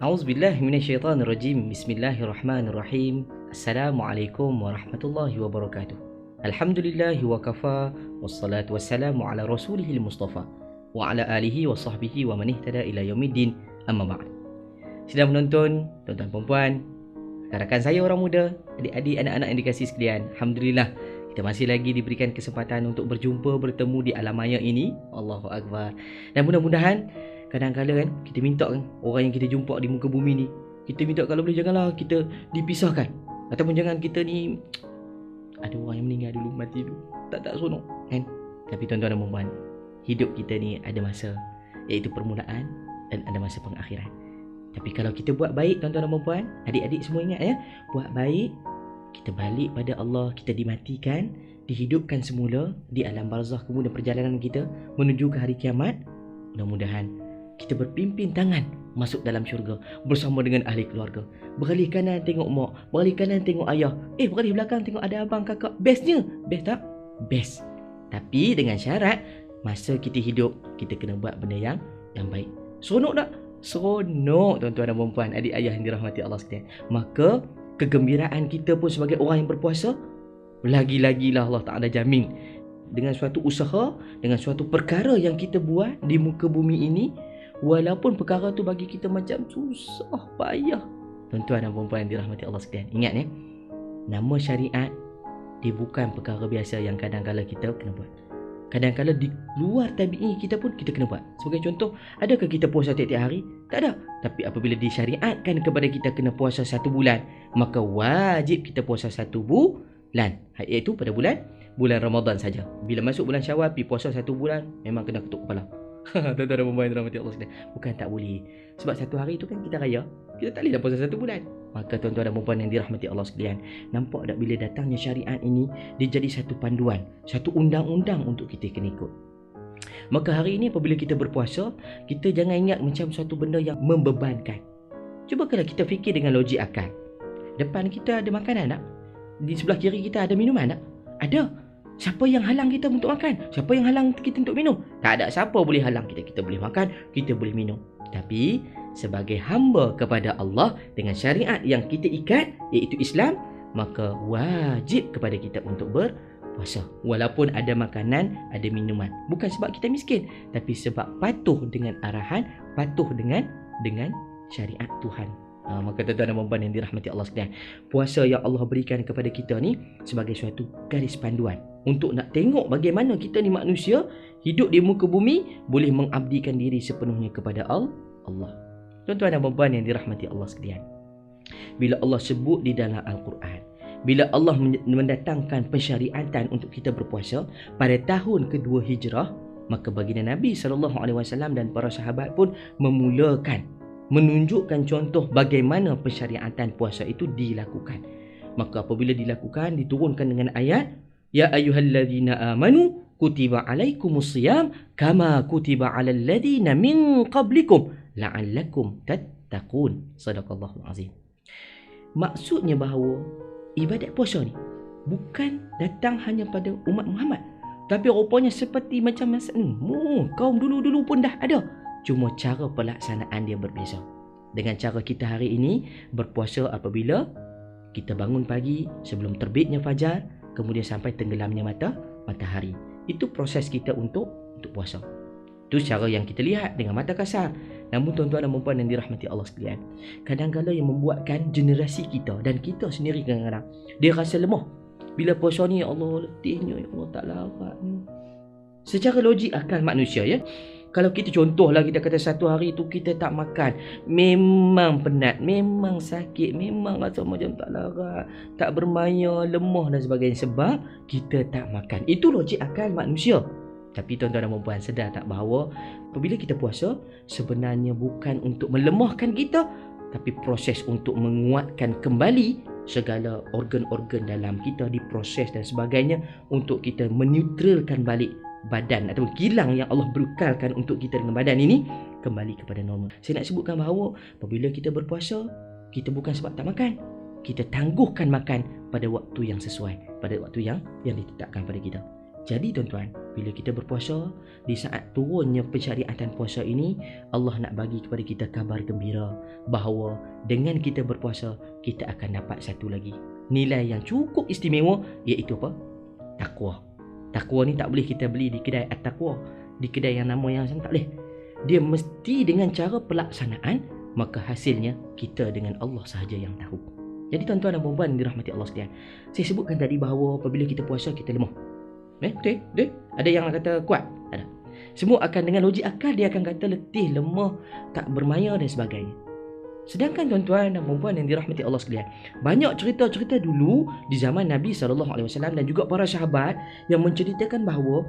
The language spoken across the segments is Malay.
A'udzubillahi minasyaitonirrajim. Bismillahirrahmanirrahim. Assalamualaikum warahmatullahi wabarakatuh. Alhamdulillahi wa kafa, wassalatu wassalamu ala rasulihil mustafa wa ala alihi wa sahbihi wa man ihtada ila yaumiddin, amma ba'd. Sedang menonton, tuan-tuan perempuan, rakan saya orang muda, adik-adik, anak-anak yang dikasihi sekalian, alhamdulillah kita masih lagi diberikan kesempatan untuk berjumpa, bertemu di alam maya ini. Allahu Akbar. Dan mudah-mudahan kadang-kadang kan kita minta kan orang yang kita jumpa di muka bumi ni, kita minta kalau boleh janganlah kita dipisahkan, ataupun jangan kita ni ada orang yang meninggal dulu, mati dulu, tak seronok kan. Tapi tuan-tuan dan puan, hidup kita ni ada masa, iaitu permulaan dan ada masa pengakhiran. Tapi kalau kita buat baik, tuan-tuan dan puan, adik-adik semua ingat ya, buat baik, kita balik pada Allah, kita dimatikan, dihidupkan semula di alam barzakh, kemudian perjalanan kita menuju ke hari kiamat. Mudah-mudahan kita berpimpin tangan masuk dalam syurga bersama dengan ahli keluarga. Beralih kanan tengok mak, beralih kanan tengok ayah, beralih belakang tengok ada abang kakak. Bestnya, best tak? Best. Tapi dengan syarat masa kita hidup kita kena buat benda yang baik. Seronok tak? Seronok tuan-tuan dan puan, adik ayah yang dirahmati Allah sekalian. Maka kegembiraan kita pun sebagai orang yang berpuasa, lagi-lagilah Allah Ta'ala jamin dengan suatu usaha, dengan suatu perkara yang kita buat di muka bumi ini, walaupun perkara tu bagi kita macam susah, payah, tuan-tuan dan puan yang dirahmati Allah sekalian, ingat ya, nama syariat dia bukan perkara biasa yang kadang-kadang kita kena buat. Kadang-kadang di luar tabi'i kita pun kita kena buat. Sebagai contoh, adakah kita puasa tiap-tiap hari? Tak ada. Tapi apabila disyariatkan kepada kita kena puasa 1 bulan, maka wajib kita puasa 1 bulan, iaitu pada bulan Ramadan saja. Bila masuk bulan Syawal pergi puasa 1 bulan, memang kena ketuk kepala. Tuan-tuan dan puan rahmati Allah sekalian. Bukan tak boleh. Sebab 1 hari tu kan kita raya, kita tak boleh dah puasa 1 bulan. Maka tuan-tuan dan puan yang dirahmati Allah sekalian, nampak tak bila datangnya syariat ini, dia jadi satu panduan, satu undang-undang untuk kita kena ikut. Maka hari ini apabila kita berpuasa, kita jangan ingat macam satu benda yang membebankan. Cuba kalau kita fikir dengan logik akal. Depan kita ada makanan tak? Di sebelah kiri kita ada minuman tak? Ada. Siapa yang halang kita untuk makan? Siapa yang halang kita untuk minum? Tak ada siapa boleh halang kita. Kita boleh makan, kita boleh minum. Tapi sebagai hamba kepada Allah dengan syariat yang kita ikat, iaitu Islam, maka wajib kepada kita untuk berpuasa. Walaupun ada makanan, ada minuman. Bukan sebab kita miskin, tapi sebab patuh dengan arahan, patuh dengan syariat Tuhan. Maka tuan-tuan dan puan yang dirahmati Allah sekalian, puasa yang Allah berikan kepada kita ni sebagai suatu garis panduan untuk nak tengok bagaimana kita ni manusia hidup di muka bumi boleh mengabdikan diri sepenuhnya kepada Allah. Tuan-tuan dan puan yang dirahmati Allah sekalian, bila Allah sebut di dalam Al-Quran, bila Allah mendatangkan pensyariatan untuk kita berpuasa pada tahun kedua Hijrah, maka baginda Nabi SAW dan para sahabat pun menunjukkan contoh bagaimana pensyariatan puasa itu dilakukan. Maka apabila dilakukan, diturunkan dengan ayat, Ya ayyuhalladzina amanu kutiba alaikumusiyam kama kutiba alal ladzina min qablikum la'allakum tattaqun. Sadaqallahul azim. Maksudnya bahawa ibadat puasa ni bukan datang hanya pada umat Muhammad, tapi rupanya seperti macam masa ni, kaum dulu-dulu pun dah ada. Cuma cara pelaksanaan dia berbeza. Dengan cara kita hari ini berpuasa apabila kita bangun pagi sebelum terbitnya fajar, kemudian sampai tenggelamnya matahari. Itu proses kita untuk puasa. Itu cara yang kita lihat dengan mata kasar. Namun tuan-tuan dan puan yang dirahmati Allah sekalian, kadang-kadang yang membuatkan generasi kita dan kita sendiri kadang-kadang dia rasa lemah. Bila puasa ni, ya Allah letihnya, ya Allah tak laratnya. Secara logik akal manusia ya, kalau kita contohlah kita kata 1 hari tu kita tak makan, memang penat, memang sakit, memang rasa macam tak larat, tak bermaya, lemah dan sebagainya sebab kita tak makan. Itu logik akal manusia. Tapi tuan-tuan dan puan sedar tak bahawa apabila kita puasa sebenarnya bukan untuk melemahkan kita, tapi proses untuk menguatkan kembali segala organ-organ dalam kita, diproses dan sebagainya untuk kita meneutralkan balik badan atau kilang yang Allah bekalkan untuk kita dengan badan ini kembali kepada normal. Saya nak sebutkan bahawa apabila kita berpuasa, kita bukan sebab tak makan, kita tangguhkan makan pada waktu yang sesuai, pada waktu yang ditetapkan pada kita. Jadi tuan-tuan, bila kita berpuasa, di saat turunnya pensyariatan puasa ini, Allah nak bagi kepada kita kabar gembira bahawa dengan kita berpuasa, kita akan dapat satu lagi nilai yang cukup istimewa, iaitu apa? Takwa. Takwa ni tak boleh kita beli di kedai at-taqwa, di kedai yang nama yang tak boleh. Dia mesti dengan cara pelaksanaan, maka hasilnya kita dengan Allah sahaja yang tahu. Jadi tuan-tuan dan puan-puan dirahmati Allah sekalian, saya sebutkan tadi bahawa apabila kita puasa kita lemah. Betul? Ada yang kata kuat? Ada. Semua akan dengan logik akal dia akan kata letih, lemah, tak bermaya dan sebagainya. Sedangkan tuan-tuan dan puan-puan yang dirahmati Allah sekalian, banyak cerita-cerita dulu di zaman Nabi SAW dan juga para sahabat yang menceritakan bahawa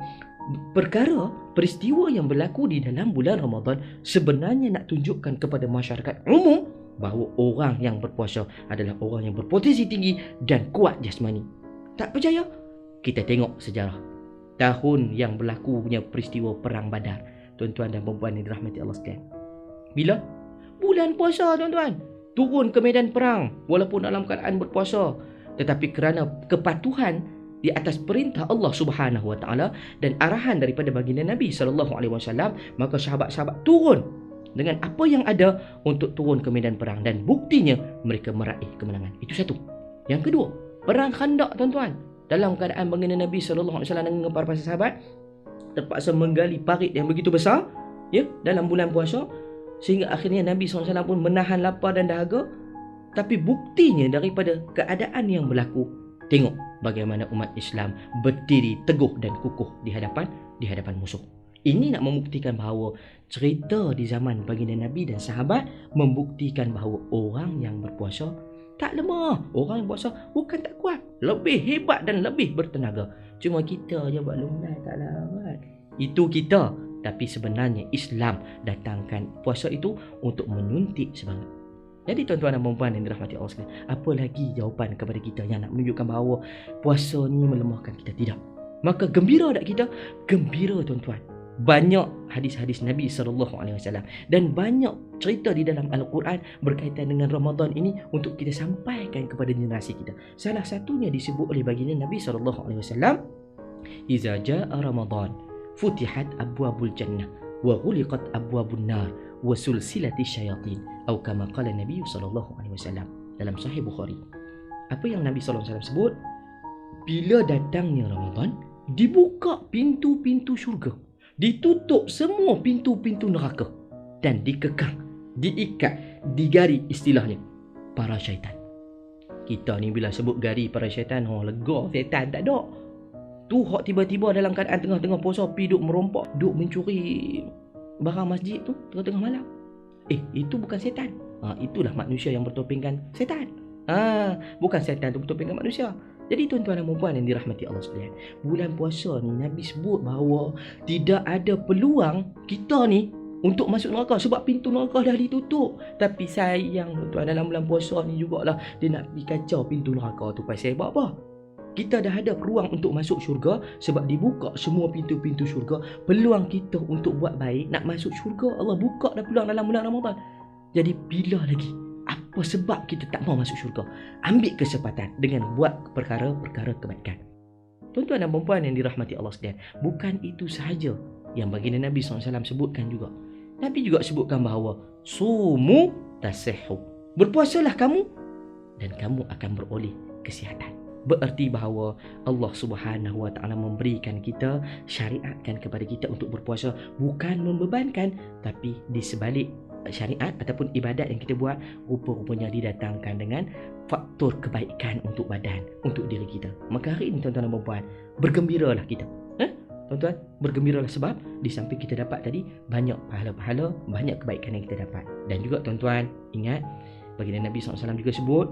peristiwa yang berlaku di dalam bulan Ramadan sebenarnya nak tunjukkan kepada masyarakat umum bahawa orang yang berpuasa adalah orang yang berpotensi tinggi dan kuat jasmani. Tak percaya? Kita tengok sejarah tahun yang berlakunya peristiwa Perang Badar, tuan-tuan dan puan-puan yang dirahmati Allah sekalian. Bila? Bulan puasa, tuan-tuan. Turun ke medan perang walaupun dalam keadaan berpuasa, tetapi kerana kepatuhan di atas perintah Allah Subhanahu Wa Taala dan arahan daripada baginda Nabi sallallahu alaihi wasallam, maka sahabat-sahabat turun dengan apa yang ada untuk turun ke medan perang, dan buktinya mereka meraih kemenangan. Itu satu. Yang kedua, Perang Khandaq, tuan-tuan. Dalam keadaan baginda Nabi SAW dengan para sahabat terpaksa menggali parit yang begitu besar, ya, dalam bulan puasa, sehingga akhirnya Nabi SAW pun menahan lapar dan dahaga. Tapi buktinya daripada keadaan yang berlaku, tengok bagaimana umat Islam berdiri teguh dan kukuh di hadapan musuh. Ini nak membuktikan bahawa cerita di zaman baginda Nabi dan sahabat membuktikan bahawa orang yang berpuasa tak lemah. Orang yang puasa bukan tak kuat, lebih hebat dan lebih bertenaga. Cuma kita je buat lunai tak lawat. Itu kita. Tapi sebenarnya Islam datangkan puasa itu untuk menyuntik semangat. Jadi tuan-tuan dan puan-puan yang dirahmati Allah sekalian, apa lagi jawapan kepada kita yang nak menunjukkan bahawa puasa ni melemahkan kita? Tidak. Maka gembira tak kita? Gembira, tuan-tuan. Banyak hadis-hadis Nabi SAW dan banyak cerita di dalam Al-Quran berkaitan dengan Ramadan ini untuk kita sampaikan kepada generasi kita. Salah satunya disebut oleh baginda Nabi SAW, "Iza ja'a Ramadan, futihat abwabul jannah, wa ghuliqat abwabun nar, wa sulsilati syayatin." Atau kama qala Nabi SAW dalam Sahih Bukhari. Apa yang Nabi SAW sebut? Bila datangnya Ramadan, dibuka pintu-pintu syurga, ditutup semua pintu-pintu neraka, dan dikekang, diikat, digari istilahnya para syaitan. Kita ni bila sebut gari para syaitan, lega syaitan tak ada. Tu hak tiba-tiba dalam keadaan tengah-tengah puasa pergi duk merompak, duk mencuri barang masjid tu tengah-tengah malam. Itu bukan syaitan. Itulah manusia yang bertopengkan syaitan. Bukan syaitan tu bertopengkan manusia. Jadi tuan-tuan dan puan yang dirahmati Allah sekalian, bulan puasa ni Nabi sebut bahawa tidak ada peluang kita ni untuk masuk neraka sebab pintu neraka dah ditutup. Tapi sayang tuan-tuan, dalam bulan puasa ni jugalah dia nak pergi kacau pintu neraka tu. Pasal sebab apa? Kita dah ada peluang untuk masuk syurga sebab dibuka semua pintu-pintu syurga. Peluang kita untuk buat baik, nak masuk syurga, Allah buka dah peluang dalam bulan Ramadan. Jadi bila lagi? Apa sebab kita tak mau masuk syurga? Ambil kesempatan dengan buat perkara-perkara kebaikan. Tuan-tuan dan puan-puan yang dirahmati Allah sekalian, bukan itu sahaja yang baginda Nabi SAW sebutkan juga. Nabi juga sebutkan bahawa sumu tasihhu, berpuasalah kamu dan kamu akan beroleh kesihatan. Bererti bahawa Allah Subhanahu Wa Taala memberikan kita, syariatkan kepada kita untuk berpuasa, bukan membebankan, tapi di sebalik syariat ataupun ibadat yang kita buat, rupa-rupanya didatangkan dengan faktor kebaikan untuk badan, untuk diri kita. Maka hari ini tuan-tuan dan puan-puan, bergembiralah kita. Tuan-tuan, bergembiralah sebab di samping kita dapat tadi banyak pahala-pahala, banyak kebaikan yang kita dapat. Dan juga tuan-tuan, ingat baginda Nabi SAW juga sebut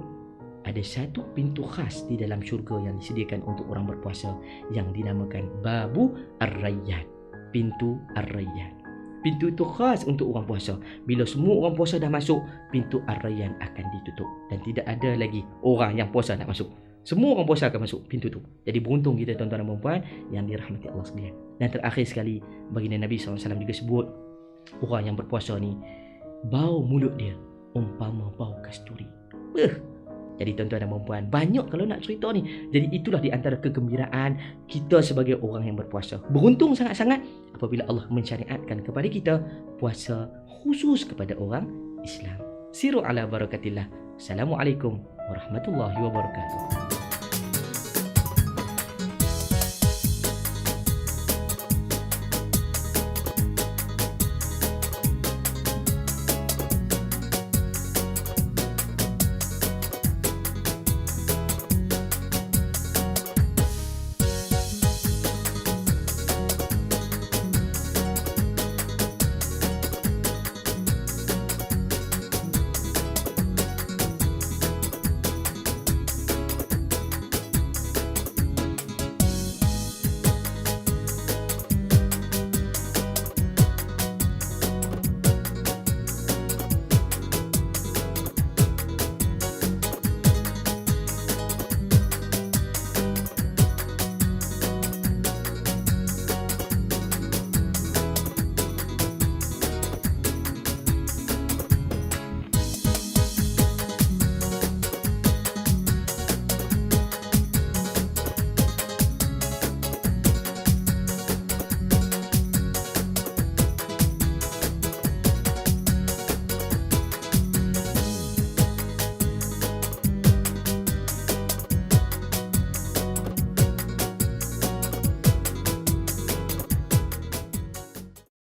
ada satu pintu khas di dalam syurga yang disediakan untuk orang berpuasa yang dinamakan Babu Ar-Rayyan. Pintu Ar-Rayyan. Pintu itu khas untuk orang puasa. Bila semua orang puasa dah masuk, pintu Ar-Rayyan akan ditutup dan tidak ada lagi orang yang puasa nak masuk. Semua orang puasa akan masuk pintu tu. Jadi beruntung kita tuan-tuan dan puan-puan yang dirahmati Allah sekalian. Dan terakhir sekali, baginda Nabi SAW juga sebut, orang yang berpuasa ni, bau mulut dia umpama bau kasturi. Jadi tuan-tuan dan puan-puan, banyak kalau nak cerita ni. Jadi itulah di antara kegembiraan kita sebagai orang yang berpuasa. Beruntung sangat-sangat apabila Allah mensyariatkan kepada kita puasa khusus kepada orang Islam. Siru ala barakatillah. Assalamualaikum warahmatullahi wabarakatuh.